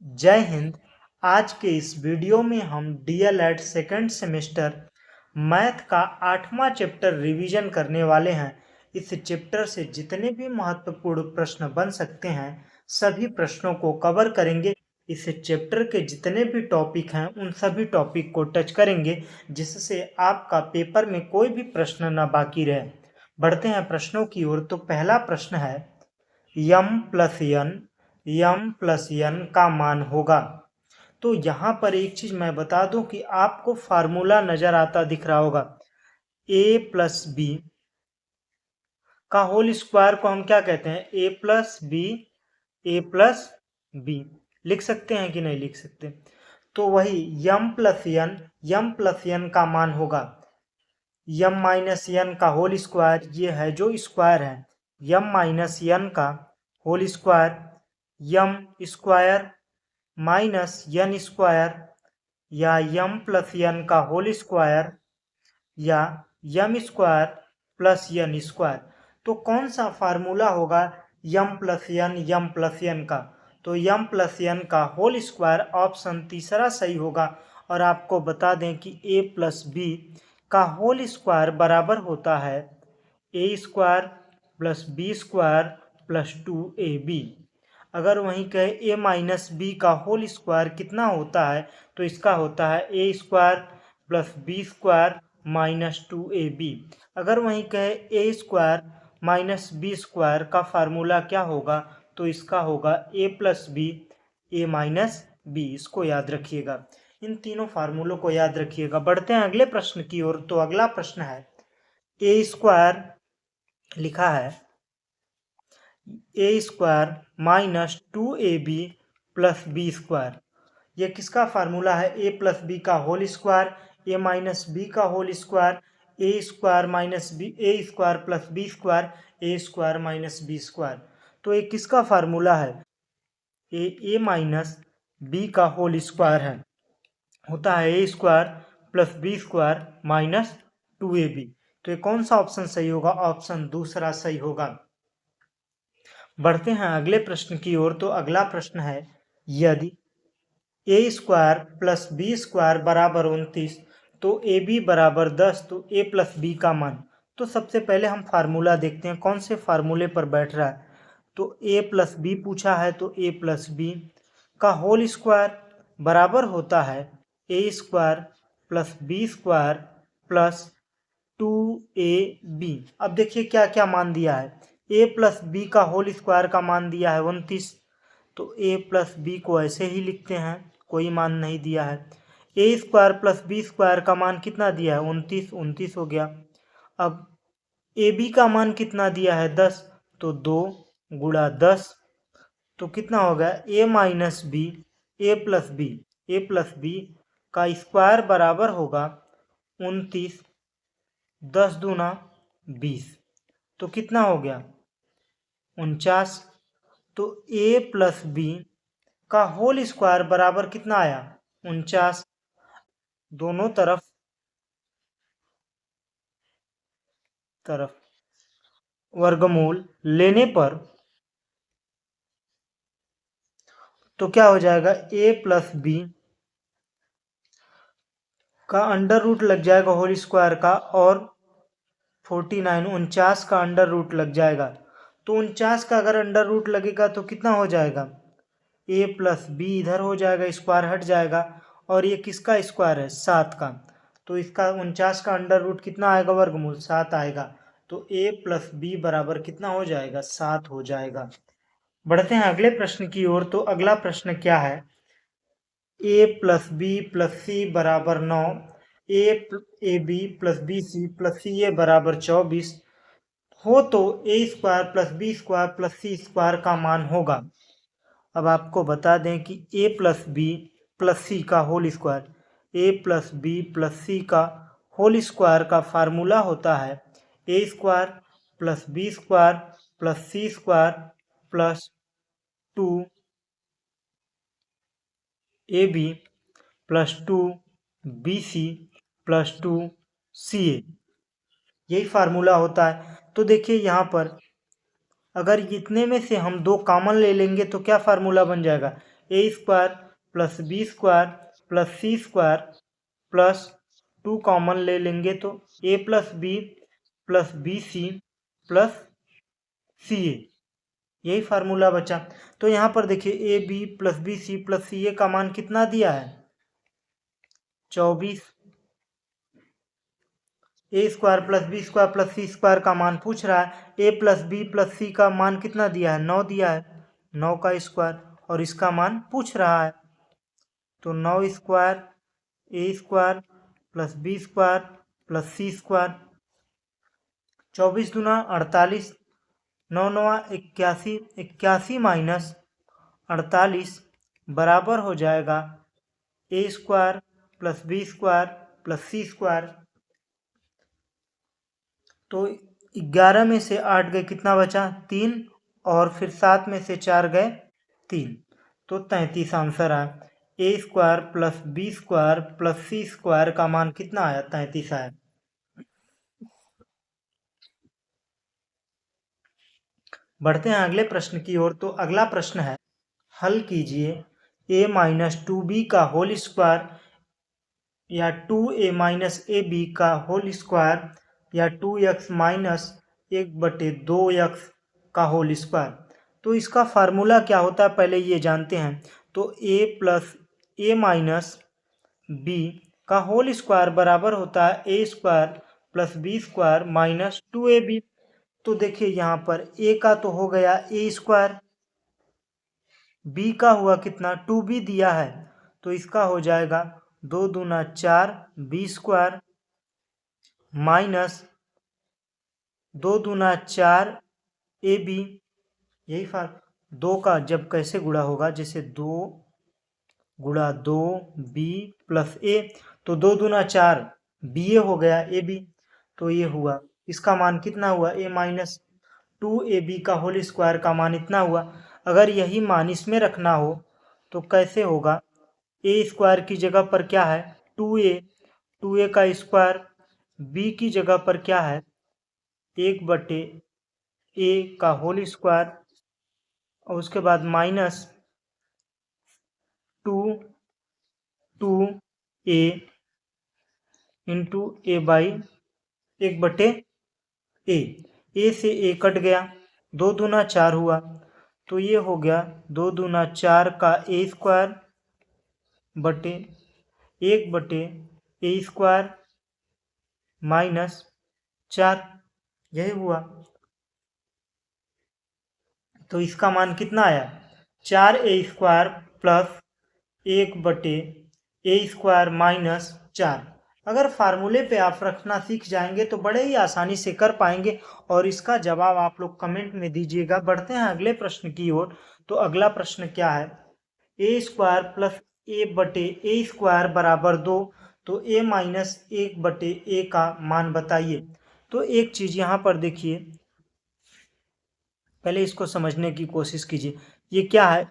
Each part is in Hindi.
जय हिंद। आज के इस वीडियो में हम डीएलएड सेकेंड सेमेस्टर मैथ का 8वां चैप्टर रिवीजन करने वाले हैं। इस चैप्टर से जितने भी महत्वपूर्ण प्रश्न बन सकते हैं सभी प्रश्नों को कवर करेंगे। इस चैप्टर के जितने भी टॉपिक हैं उन सभी टॉपिक को टच करेंगे जिससे आपका पेपर में कोई भी प्रश्न न बाकी रहे। बढ़ते हैं प्रश्नों की ओर। तो पहला प्रश्न है m प्लस n का मान होगा। तो यहाँ पर एक चीज मैं बता दूं कि आपको फार्मूला नजर आता दिख रहा होगा। a प्लस बी का होल स्क्वायर को हम क्या कहते हैं? a प्लस बी लिख सकते हैं कि नहीं लिख सकते? तो वही m प्लस n का मान होगा m माइनस n का होल स्क्वायर। ये है जो स्क्वायर है m माइनस n का whole square, m square minus n square या m प्लस n का होल स्क्वायर या m square plus n square. तो कौन सा फार्मूला होगा m प्लस n का? तो m प्लस n का होल स्क्वायर ऑप्शन तीसरा सही होगा। और आपको बता दें कि a प्लस बी का होल स्क्वायर बराबर होता है a square plus b square plus 2ab। अगर वहीं कहे a माइनस बी का होल स्क्वायर कितना होता है तो इसका होता है a square plus b square minus 2ab। अगर वहीं कहे a square minus b square का फार्मूला क्या होगा तो इसका होगा a plus b a minus b. इसको याद रखिएगा, इन तीनों फार्मूलों को याद रखिएगा। बढ़ते हैं अगले प्रश्न की ओर। तो अगला प्रश्न है a स्क्वायर लिखा है a square minus 2ab plus b square. ये किसका फार्मूला है? a प्लस बी का whole square, a minus b का whole square, a square minus b a square plus b square, a square minus b square. तो ये किसका फार्मूला है? a माइनस बी का होल स्क्वायर है, होता है a square plus b square minus 2ab। तो ये कौन सा ऑप्शन सही होगा? ऑप्शन दूसरा सही होगा। बढ़ते हैं अगले प्रश्न की ओर। तो अगला प्रश्न है यदि a square plus b square बराबर 29 तो ab बराबर 10 तो a प्लस बी का मान। तो सबसे पहले हम फार्मूला देखते हैं कौन से फार्मूले पर बैठ रहा है। तो a प्लस बी पूछा है तो a प्लस बी का होल स्क्वायर बराबर होता है a square plus b square plus 2ab। अब देखिए क्या क्या मान दिया है। a प्लस बी का होल स्क्वायर का मान दिया है 29, तो a प्लस बी को ऐसे ही लिखते हैं, कोई मान नहीं दिया है। a square plus b square का मान कितना दिया है? 29 हो गया। अब ए बी का मान कितना दिया है? 10, तो 2 गुणा 10 तो कितना हो गया? a minus b a plus b का स्क्वायर बराबर होगा 29, 10 दूना 20 तो कितना हो गया? 49। तो a प्लस बी का होल स्क्वायर बराबर कितना आया? 49। दोनों तरफ वर्गमूल लेने पर तो क्या हो जाएगा? a प्लस बी का अंडर रूट लग जाएगा होल स्क्वायर का और 49 का अंडर रूट लग जाएगा। तो 49 का अगर अंडर रूट लगेगा तो कितना हो जाएगा? a प्लस बी इधर हो जाएगा, स्क्वायर हट जाएगा और ये किसका स्क्वायर है? 7 का। तो इसका 49 का अंडर रूट कितना आएगा? वर्गमूल 7 आएगा। तो a प्लस बी बराबर कितना हो जाएगा? 7 हो जाएगा। बढ़ते हैं अगले प्रश्न की ओर। तो अगला प्रश्न क्या है? a plus b plus c बराबर 9, a b plus b c plus c a बराबर 24 हो तो a square plus b square plus c square का मान होगा। अब आपको बता दें कि a plus b plus c का whole square, a plus b plus c का होल स्क्वायर का फार्मूला होता है a square plus b square plus c square plus 2ab plus 2bc plus 2ca, यही फार्मूला होता है। तो देखिए यहाँ पर अगर इतने में से हम दो कॉमन ले लेंगे तो क्या फार्मूला बन जाएगा? A square plus b square plus c square plus 2 common ले लेंगे तो a plus b c plus c a, यही फार्मूला बचा। तो यहाँ पर देखिए a b plus b c plus c a का मान कितना दिया है 24। A square plus b square plus c square का मान पूछ रहा है, a plus b plus c का मान कितना दिया है 9 दिया है, 9 का स्क्वायर, और इसका मान पूछ रहा है तो 9 square a square plus b square plus c square, 24 दूना 48, 9 नवा 81, 81 माइनस 48 बराबर हो जाएगा a square plus b square plus c square. तो 11 में से 8 गए, कितना बचा 3, और फिर 7 में से 4 गए 3, तो 33 आंसर आया। A square plus b square plus c square का मान कितना आया 33 आया। बढ़ते हैं अगले प्रश्न की ओर। तो अगला प्रश्न है, हल कीजिए a माइनस 2b का होल स्क्वायर या 2a माइनस ए बी का होल स्क्वायर या 2x माइनस 1/2x का होल स्क्वायर। तो इसका फार्मूला क्या होता है पहले ये जानते हैं। तो a plus a minus b का होल स्क्वायर बराबर होता है a square plus b square minus 2ab। तो देखिए यहाँ पर a का तो हो गया ए स्क्वायर, b का हुआ कितना 2b दिया है, तो इसका हो जाएगा 2 दूना 4 बी स्क्वायर माइनस 2 दूना 4 ए बी, यही दो का जब कैसे गुणा होगा, जैसे 2 गुणा 2 बी प्लस ए, तो 2 दूना 4 बी ए हो गया ए बी, तो ये हुआ, इसका मान कितना हुआ ए माइनस 2ab का होल स्क्वायर का मान इतना हुआ। अगर यही मान इसमें रखना हो तो कैसे होगा, ए स्क्वायर की जगह पर क्या है 2a का स्क्वायर, b की जगह पर क्या है 1/a का होल स्क्वायर, और उसके बाद minus 2a into A by 1/a, ए से ए कट गया, 2 दूना 4 हुआ, तो ये हो गया 2 दूना 4 का ए स्क्वायर बटे 1/a स्क्वायर माइनस 4, यही हुआ। तो इसका मान कितना आया 4a square plus 1/a square minus 4। अगर फार्मूले पे आप रखना सीख जाएंगे तो बड़े ही आसानी से कर पाएंगे, और इसका जवाब आप लोग कमेंट में दीजिएगा। बढ़ते हैं अगले प्रश्न की ओर। तो अगला प्रश्न क्या है, a square plus a/a square बराबर 2, तो a माइनस 1/a का मान बताइए। तो एक चीज यहाँ पर देखिए, पहले इसको समझने की कोशिश कीजिए, ये क्या है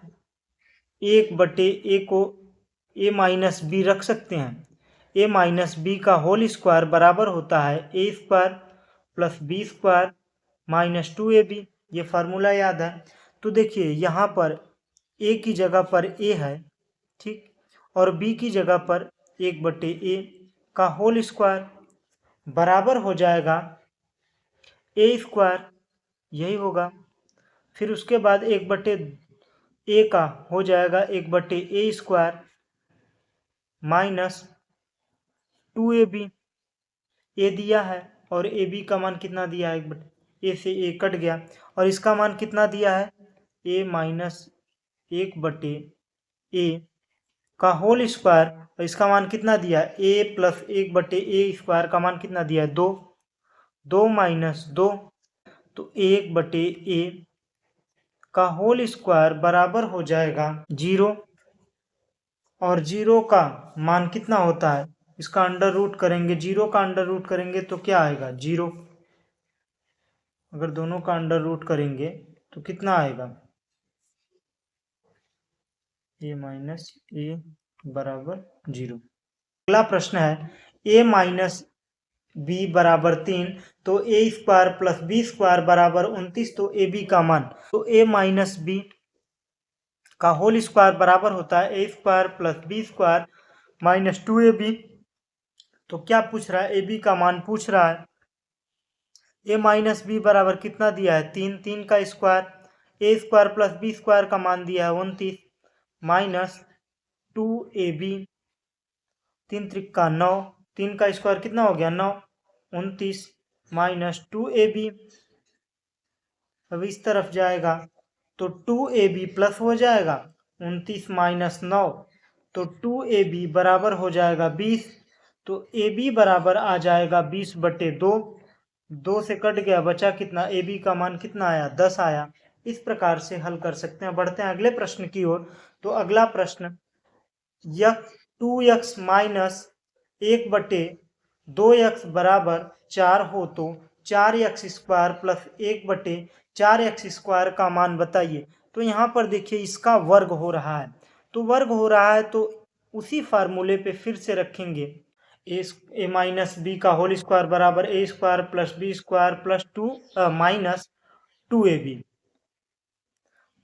1/a को a माइनस बी रख सकते हैं, a माइनस बी का होल स्क्वायर बराबर होता है a square plus b square minus 2ab, ये फार्मूला याद है। तो देखिए यहाँ पर a की जगह पर a है, ठीक, और b की जगह पर 1/a का होल स्क्वायर बराबर हो जाएगा ए स्क्वायर, यही होगा। फिर उसके बाद 1/a का हो जाएगा 1/a स्क्वायर माइनस 2ab, ए दिया है और ए बी का मान कितना दिया है, ए से ए कट गया, और इसका मान कितना दिया है ए माइनस 1/a का होल स्क्वायर, और इसका मान कितना दिया है ए प्लस 1/a स्क्वायर का मान कितना दिया है 2, 2 माइनस 2, तो 1/a का होल स्क्वायर बराबर हो जाएगा 0, और 0 का मान कितना होता है, इसका अंडर रूट करेंगे, 0 का अंडर रूट करेंगे तो क्या आएगा 0, अगर दोनों का अंडर रूट करेंगे तो कितना आएगा a माइनस ए बराबर 0। अगला प्रश्न है a माइनस बी बराबर 3, तो a square plus b square बराबर 29, तो ए बी का मान, तो a माइनस बी का होल स्क्वायर बराबर होता है a square plus b square minus 2ab। तो क्या पूछ रहा है, ए बी का मान पूछ रहा है। ए माइनस बी बराबर कितना दिया है, 3, 3 का square a square plus b square का मान दिया है 29 माइनस 2ab, 3 त्रिक 9, 3 का स्क्वायर कितना हो गया 9, 29 माइनस 2ab। अब इस तरफ जाएगा तो 2ab प्लस हो जाएगा 29 माइनस 9, तो 2ab बराबर हो जाएगा 20। तो ab बराबर आ जाएगा 20/2, 2 से कट गया, बचा कितना, ab का मान कितना आया, 10 आया। इस प्रकार से हल कर सकते हैं। बढ़ते हैं अगले प्रश्न की ओर। तो अगला प्रश्न, 2x माइनस 1/2x बराबर 4 हो तो 4x square plus 1/4x square का मान बताइए। तो यहाँ पर देखिए इसका वर्ग हो रहा है, तो वर्ग हो रहा है तो उसी फार्मूले पे फिर से रखेंगे, ए माइनस बी का होल स्क्वायर बराबर a square plus b square plus 2 minus 2ab।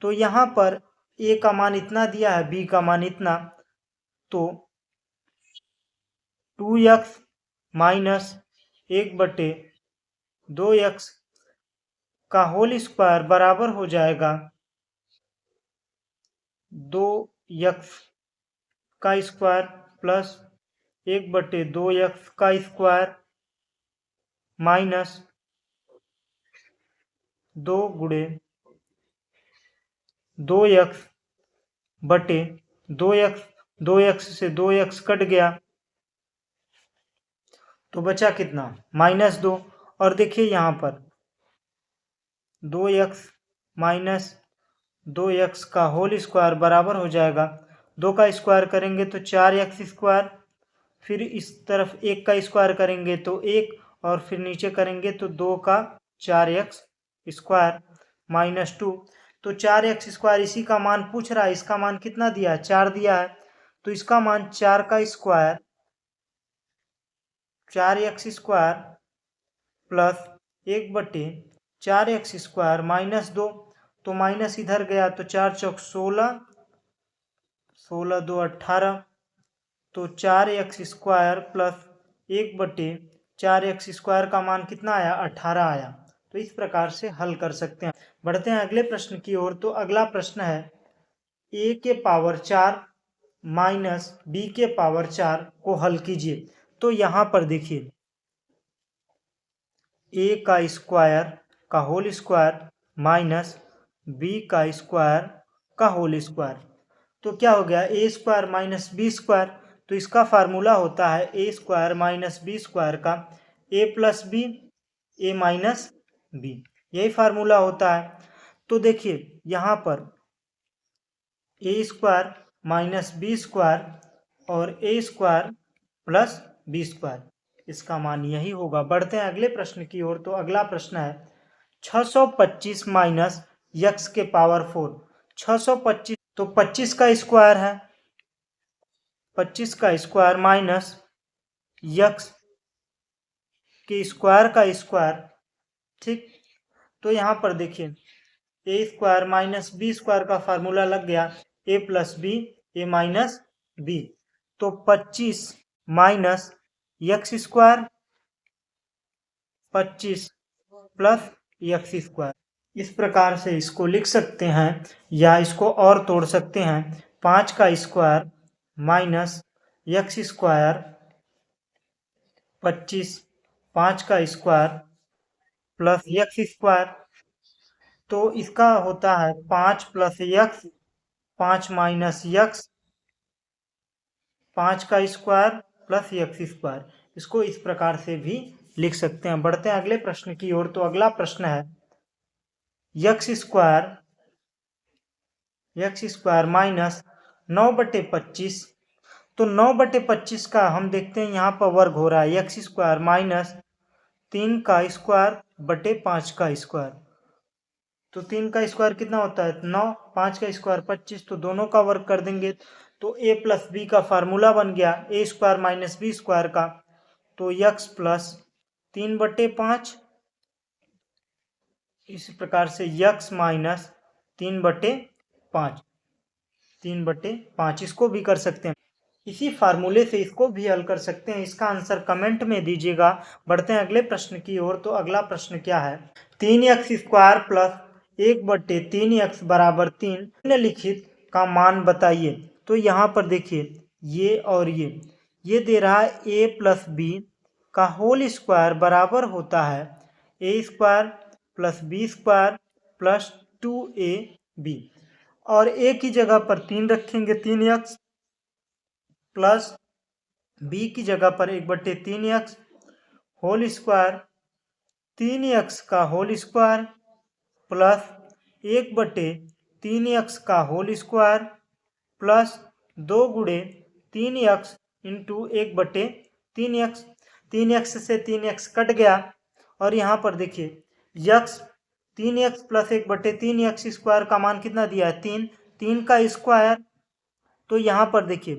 तो यहाँ पर ए का मान इतना दिया है, बी का मान इतना, तो 2x माइनस 1/2x का होल स्क्वायर बराबर हो जाएगा 2x का स्क्वायर प्लस 1/2x का स्क्वायर माइनस 2 गुणे 2x/2x, 2x से 2x कट गया तो बचा कितना, -2। और देखिए यहाँ पर 2x माइनस 2x का होल स्क्वायर बराबर हो जाएगा, 2 का स्क्वायर करेंगे तो 4x स्क्वायर, फिर इस तरफ 1 का स्क्वायर करेंगे तो 1, और फिर नीचे करेंगे तो 2 का 4x स्क्वायर माइनस 2। तो 4x स्क्वायर इसी का मान पूछ रहा है, इसका मान कितना दिया है, 4 दिया है, तो इसका मान 4 का square 4x square plus 1/4x square minus 2। तो माइनस इधर गया तो 4 चौक 16, 16 2 18, तो 4x square plus 1/4x square का मान कितना आया, 18 आया। तो इस प्रकार से हल कर सकते हैं। बढ़ते हैं अगले प्रश्न की ओर। तो अगला प्रश्न है, a के पावर 4 माइनस b के पावर 4 को हल कीजिए। तो यहाँ पर देखिए a का स्क्वायर का होल स्क्वायर माइनस b का स्क्वायर का होल स्क्वायर, तो क्या हो गया, ए स्क्वायर माइनस बी स्क्वायर। तो इसका फार्मूला होता है a square minus b square का ए प्लस बी ए माइनस बी, यही फार्मूला होता है। तो देखिए यहाँ पर ए स्क्वायर माइनस बी स्क्वायर और ए स्क्वायर प्लस बी स्क्वायर, इसका मान यही होगा। बढ़ते हैं अगले प्रश्न की ओर। तो अगला प्रश्न है 625 माइनस यक्स के पावर 4। 625 तो 25 का स्क्वायर है, 25 का स्क्वायर माइनस यक्स के स्क्वायर का स्क्वायर, ठीक। तो यहाँ पर देखिए ए स्क्वायर माइनस बी स्क्वायर का फार्मूला लग गया, ए प्लस बी ए माइनस बी। तो 25 minus x square 25 plus x square, इस प्रकार से इसको लिख सकते हैं या इसको और तोड़ सकते हैं। 5 का स्क्वायर माइनस यक्स स्क्वायर 25, 5 का स्क्वायर प्लस यक्स स्क्वायर, तो इसका होता है 5 प्लस यक्स, 5 माइनस यक्स, 5 का स्क्वायर प्लस यक्स स्क्वायर, इसको इस प्रकार से भी लिख सकते हैं। बढ़ते हैं अगले प्रश्न की ओर। तो अगला प्रश्न है यक्स स्क्वायर माइनस 9/25। तो 9/25 का हम देखते हैं यहाँ पर वर्ग हो रहा है, यक्स स्क्वायर माइनस 3 का स्क्वायर बटे 5 का स्क्वायर। तो 3 का स्क्वायर कितना होता है 9, 5 का स्क्वायर 25, तो दोनों का वर्ग कर देंगे तो a प्लस बी का फार्मूला बन गया ए स्क्वायर माइनस बी स्क्वायर का, तो यक्स प्लस 3/5, इस प्रकार से यक्स माइनस 3/5। 3/5 इसको भी कर सकते हैं। इसी फार्मूले से इसको भी हल कर सकते हैं। इसका आंसर कमेंट में दीजिएगा। बढ़ते हैं अगले प्रश्न की ओर। तो अगला प्रश्न क्या है, 3x² प्लस 1/3x बराबर 3 निम्नलिखित का मान बताइए। तो यहाँ पर देखिए ये और ये दे रहा है a प्लस बी का होल स्क्वायर बराबर होता है a² plus b² plus 2ab, और a की जगह पर 3 रखेंगे 3x प्लस b की जगह पर 1/3x होल स्क्वायर 3x का होल स्क्वायर प्लस 1/3x का होल स्क्वायर प्लस 2 गुणे 3x इंटू 1/3x। 3x से 3x कट गया और यहाँ पर देखिए x 3x plus 1/3x square का मान कितना दिया है 3, 3 का स्क्वायर। तो यहाँ पर देखिए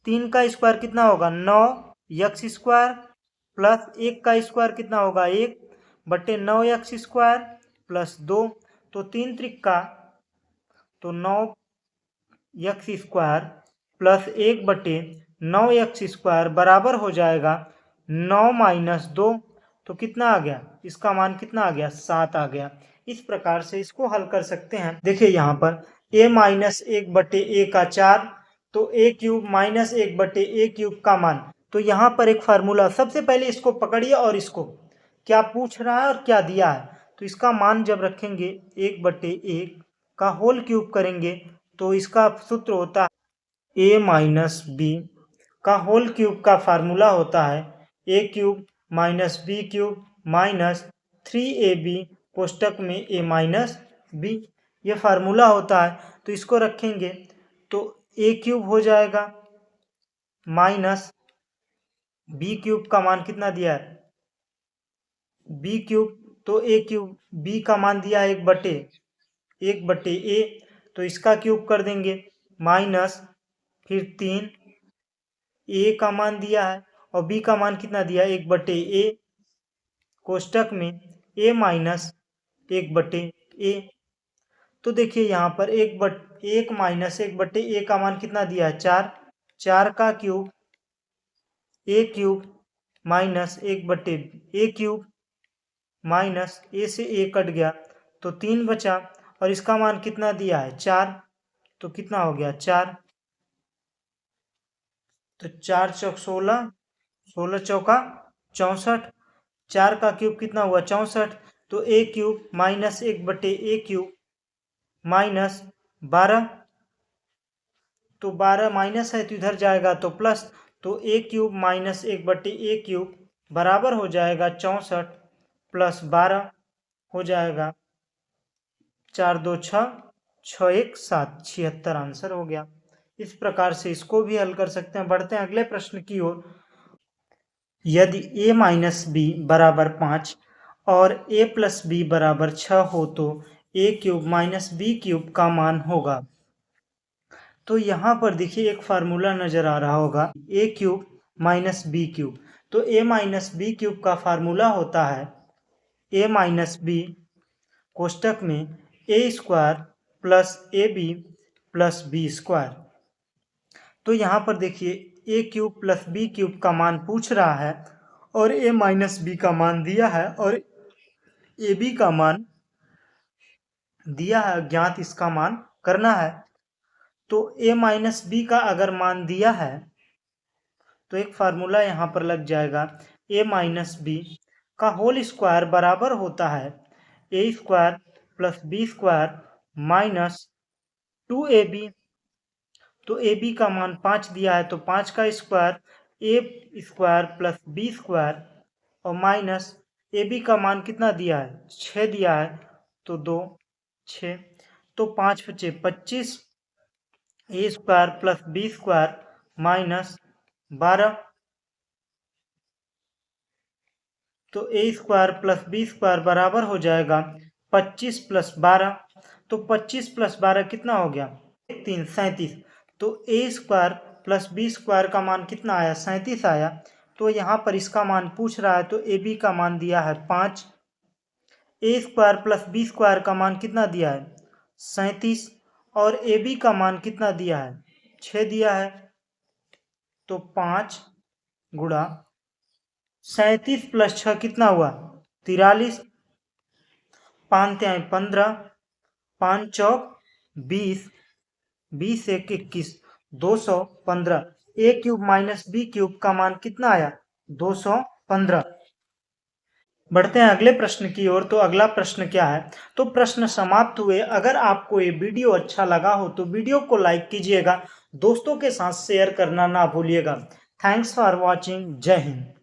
3 का स्क्वायर कितना होगा 9x स्क्वायर प्लस 1 का स्क्वायर कितना होगा 1/9x स्क्वायर प्लस 2, तो 3 त्रिका तो 9x square plus 1/9x square बराबर हो जाएगा 9 माइनस 2, तो कितना आ गया, इसका मान कितना आ गया 7 आ गया। इस प्रकार से इसको हल कर सकते हैं। देखिए यहाँ पर a माइनस 1/a का 4, तो a³ माइनस 1/a³ का मान। तो यहाँ पर एक फार्मूला, सबसे पहले इसको पकड़िए और इसको क्या पूछ रहा है और क्या दिया है। तो इसका मान जब रखेंगे 1/1 का होल क्यूब करेंगे तो इसका सूत्र होता है a माइनस b का होल क्यूब का फार्मूला होता है a³ minus b³ minus 3ab कोष्टक में a माइनस b, ये फार्मूला होता है। तो इसको रखेंगे तो a³ हो जाएगा माइनस b³ का मान कितना दिया है b³, तो a³ b का मान दिया है 1/a, तो इसका क्यूब कर देंगे माइनस फिर 3 a का मान दिया है और b का मान कितना दिया है 1/a कोष्टक में a माइनस 1/a। तो देखिए यहाँ पर 1 माइनस 1/a का मान कितना दिया है 4, 4 का cube a³ minus 1/a³ minus a से a कट गया तो 3 बचा, और इसका मान कितना दिया है 4, तो कितना हो गया 4, तो 4 चौक 16, 16 चौका 64, 4 का क्यूब कितना हुआ 64, तो a³ माइनस 1/a³ माइनस 12, तो 12 माइनस है तो इधर जाएगा तो प्लस, तो a³ माइनस 1/a³ बराबर हो जाएगा 64 प्लस 12 हो जाएगा 4 2 6, 6 1 7, 76 आंसर हो गया। इस प्रकार से इसको भी हल कर सकते हैं। बढ़ते हैं अगले प्रश्न की ओर। यदि a माइनस b बराबर 5 और a प्लस b बराबर 6 हो तो a³ माइनस b³ का मान होगा। तो यहाँ पर देखिए एक फार्मूला नजर आ रहा होगा a³ माइनस b³, तो a माइनस b³ का फार्मूला होता है a माइनस b कोष्टक में a² plus ab plus b²। तो यहाँ पर देखिए a³ प्लस b³ का मान पूछ रहा है और a माइनस b का मान दिया है और ab का मान दिया है, ज्ञात इसका मान करना है। तो a माइनस b का अगर मान दिया है तो एक फार्मूला यहाँ पर लग जाएगा a माइनस b का होल स्क्वायर बराबर होता है a² plus b² minus 2ab। तो ab का मान 5 दिया है तो 5 का स्क्वायर a² प्लस b² और माइनस ab का मान कितना दिया है 6 दिया है तो 2 6, तो 5 बचे 25 a² प्लस b² माइनस 12, तो a² प्लस b² बराबर हो जाएगा 25 प्लस 12, तो 25 प्लस 12 कितना हो गया 3 37, तो a² प्लस b² का मान कितना आया 37 आया। तो यहाँ पर इसका मान पूछ रहा है तो ab का मान दिया है 5, a² प्लस b² का मान कितना दिया है 37, और ए बी का मान कितना दिया है, 6 दिया है। तो 5 गुणा 37 प्लस 6 कितना हुआ, 43। 5 तिहाई 15, 5 चौक 20, 20 एक 21, 215। ए क्यूब माइनस बी क्यूब का मान कितना आया, 215। बढ़ते हैं अगले प्रश्न की ओर। तो अगला प्रश्न क्या है, तो प्रश्न समाप्त हुए। अगर आपको ये वीडियो अच्छा लगा हो तो वीडियो को लाइक कीजिएगा, दोस्तों के साथ शेयर करना ना भूलिएगा। Thanks for watching. जय हिंद।